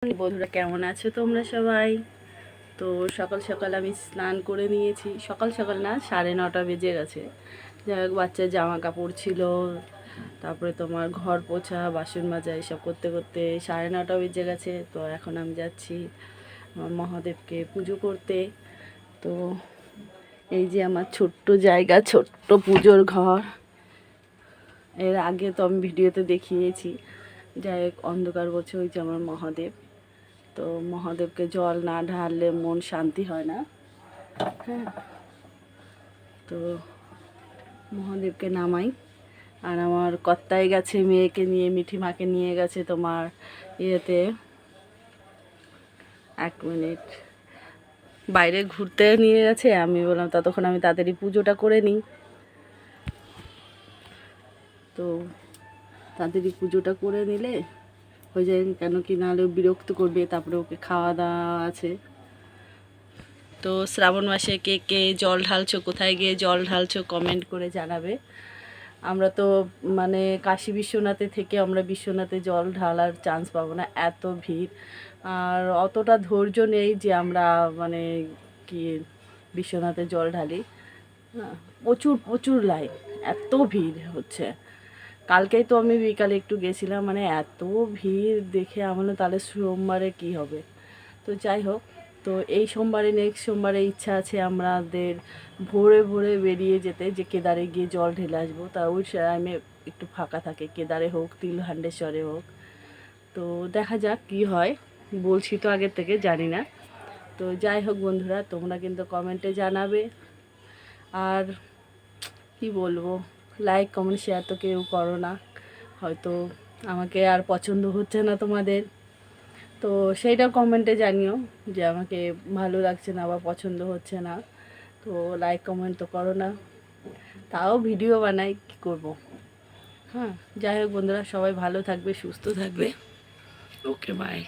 বন্ধুরা কেমন আছো তোমরা সবাই? তো সকাল সকাল আমি স্নান করে নিয়েছি। সকাল সকাল না, 9:30 বেজে গেছে। যাই হোক, বাচ্চার জামা কাপড় ছিল, তারপরে তোমার ঘর পোছা, বাসন মাজা এসব করতে করতে 9:30 বেজে গেছে। তো এখন আমি যাচ্ছি আমার মহাদেবকে পুজো করতে। তো এই যে আমার ছোট্ট জায়গা, ছোট্ট পুজোর ঘর। এর আগে তো আমি ভিডিওতে দেখিয়েছি। যাই হোক, অন্ধকার বলছে ওই যে আমার মহাদেব। তো মহাদেবকে জল না ঢাললে মন শান্তি হয় না। হ্যাঁ, তো মহাদেবকে নামাই। আর আমার কর্তাই গেছে মেয়েকে নিয়ে, মিঠি মাকে নিয়ে গেছে তোমার ইয়েতে, 1 মিনিট, বাইরে ঘুরতে নিয়ে গেছে। আমি বললাম ততক্ষণ আমি তাড়াতাড়ি পুজোটা করে নিই। তো তাড়াতাড়ি পুজোটা করে নিলে হয়ে যায়, কেন কি নাহলে বিরক্ত করবে। তারপরে ওকে খাওয়া দাওয়া আছে। তো শ্রাবণ মাসে কে কে জল ঢালছো, কোথায় গিয়ে জল ঢালছো কমেন্ট করে জানাবে। আমরা তো মানে কাশী বিশ্বনাথে থেকে আমরা বিশ্বনাথে জল ঢালার চান্স পাবো না, এত ভিড়। আর অতটা ধৈর্য নেই যে আমরা মানে কি বিশ্বনাথে জল ঢালি। হ্যাঁ, প্রচুর প্রচুর লাইন, এত ভিড় হচ্ছে। কালকেই তো আমি বিকালে একটু গেছিলাম, মানে এত ভিড় দেখে আমার তাহলে সোমবারে কি হবে। তো যাই হোক, তো এই সোমবারে নেক্সট সোমবারে ইচ্ছা আছে আমাদের ভোরে ভোরে বেরিয়ে যেতে, যে কেদারে গিয়ে জল ঢেলে আসবো। তা ওই টাইমে একটু ফাঁকা থাকে, কেদারে হোক তিলহান্ডেশ্বরে হোক। তো দেখা যাক কি হয়, বলছি তো আগের থেকে, জানি না। তো যাই হোক বন্ধুরা, তোমরা কিন্তু কমেন্টে জানাবে। আর কি বলবো, লাইক কমেন্ট শেয়ার তো কেউ করো না, হয়তো আমাকে আর পছন্দ হচ্ছে না তোমাদের। তো সেইটা কমেন্টে জানিও যে আমাকে ভালো লাগছে না বা পছন্দ হচ্ছে না। তো লাইক কমেন্ট তো করো না, তাও ভিডিও বানাই, কী করব। হ্যাঁ, যাই হোক বন্ধুরা, সবাই ভালো থাকবে, সুস্থ থাকবে। ওকে, বাই।